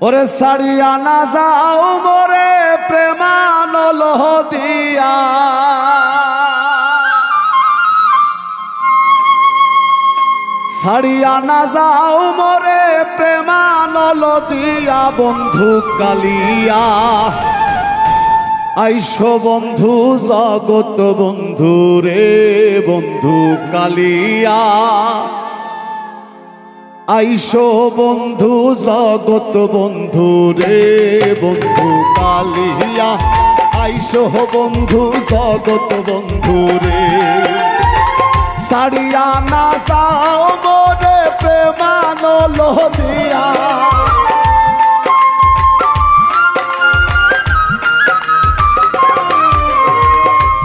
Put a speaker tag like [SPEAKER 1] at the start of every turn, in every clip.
[SPEAKER 1] ওরে সারিয়া না যাও মোরে প্রেমানল দিয়া, সারিয়া না যাও মোরে প্রেমানল দিয়া বন্ধু কালিয়া। আইসো বন্ধু জগত বন্ধু রে বন্ধু কালিয়া, আইসো বন্ধু জগত বন্ধু রে বন্ধু কালিয়া, আইসো বন্ধু জগত বন্ধু রে। সারিয়া না যাও মোরে প্রেমানল দিয়া,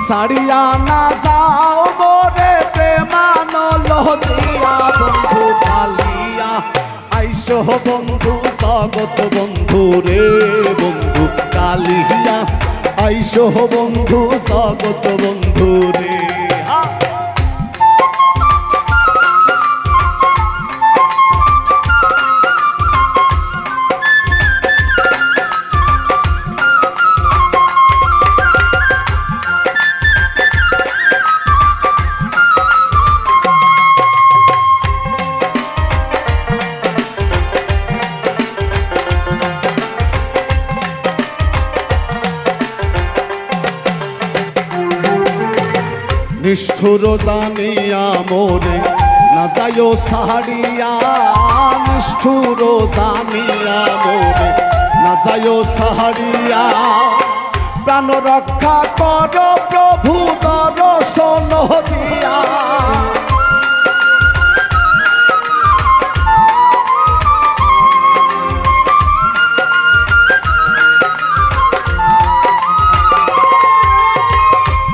[SPEAKER 1] সারিয়া না যাও মোরে প্রেমানল দিয়া বন্ধু কালিয়া, আইসো বন্ধু জগত বন্ধু রে বন্ধু কালিয়া, আইসো বন্ধু জগত বন্ধু রে। নিষ্ঠুর জানিয়া মোরে না যাইও সাহারিয়া, নিষ্ঠুর জানিয়া মোরে না যাইও সাহারিয়া, প্রাণ রক্ষা কর প্রভু দর্শন দিয়া।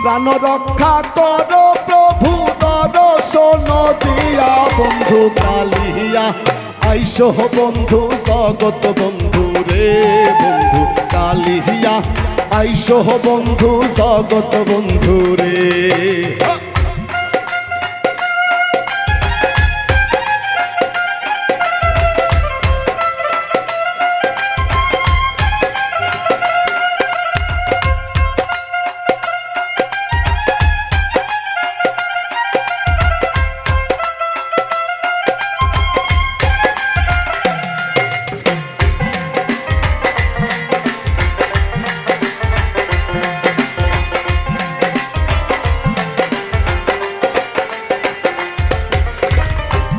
[SPEAKER 1] প্রাণ রক্ষা কর প্রভু দর্শন দিয়া বন্ধু কালিয়া, আইসো বন্ধু জগত বন্ধু রে বন্ধু কালিয়া, আইসো বন্ধু জগত বন্ধু রে।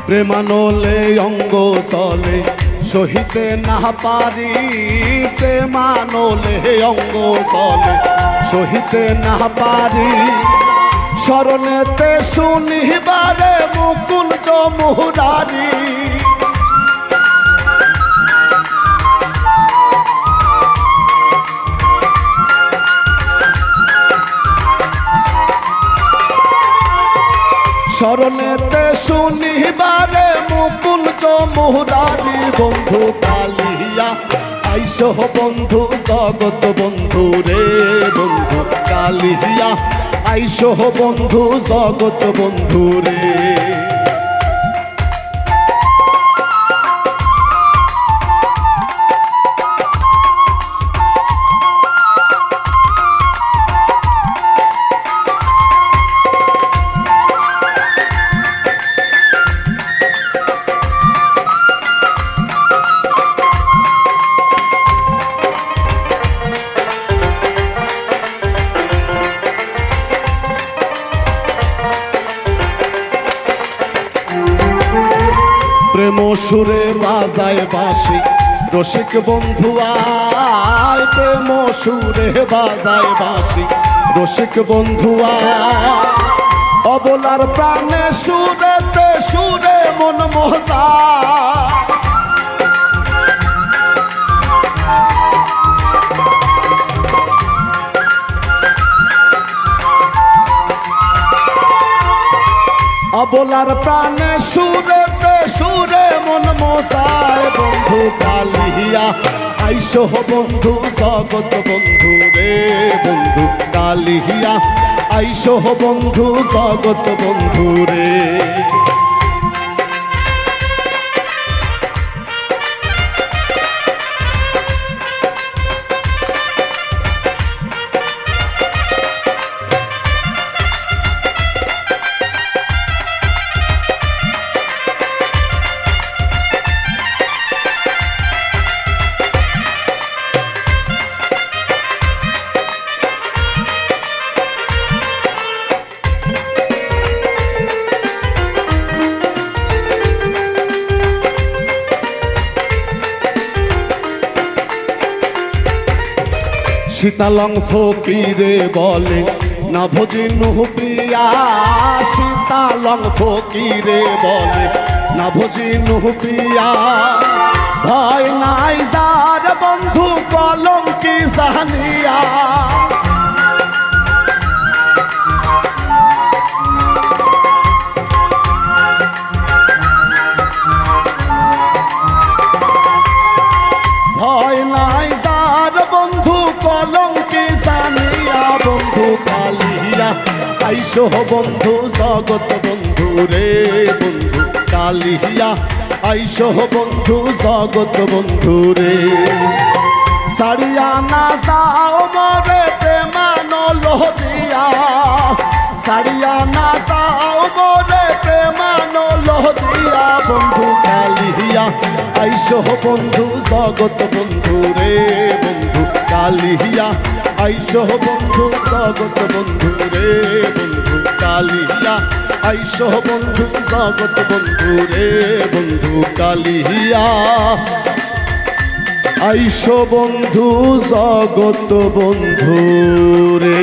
[SPEAKER 1] প্রেমানলে অঙ্গ চলে সহিতে না পারি, প্রেমানলে অঙ্গ চলে সহিতে না পারি, স্মরণেতে শুনিবারে মুকুঞ্জ মুরারি। স্মরণেতে শুনিবারে মুকুঞ্জ মুরারি বন্ধু কালিয়া, আইসো বন্ধু জগত বন্ধু রে বন্ধু কালিয়া, আইসো বন্ধু জগত বন্ধু রে। প্রেম সুরে বাজায় বাঁশি রসিক বন্ধু আয়, প্রেম সুরে বাজায় বাঁশি রসিক বন্ধু আয়, অবলার প্রাণে সুরেতে সুরে মন মজা। অবলার প্রাণে সুরেতে সুরে মন মজায় বন্ধু কালিয়া, আইসো বন্ধু জগত বন্ধু রে বন্ধু কালিয়া, আইসো বন্ধু জগত বন্ধু রে। শীতালং ফকিরে বলে না ভজিনু প্রিয়া, শীতালং ফকিরে বলে না ভজিনু প্রিয়া। ভয় নাই যার বন্ধু কলঙ্কি জানিয়া, ভয় নাই যার বন্ধু কলঙ্কি জানিয়া। বন্ধু কালিয়া আইসো বন্ধু জগৎ বন্ধু রে, বন্ধু কালিয়া আইসো বন্ধু জগৎ বন্ধু রে। সারিয়া না যাও মরে প্রেমানো লোহিয়া, সারিয়া না যাও মরে প্রেমানো লোহিয়া। বন্ধু কালিয়া আইসো বন্ধু জগৎ বন্ধু রে, বন্ধু কালিয়া আইসো বন্ধু জগৎ বন্ধু রে, বন্ধু কালিয়া আইসো বন্ধু জগৎ বন্ধু রে, বন্ধু কালিয়া আইসো বন্ধু জগৎ বন্ধু রে।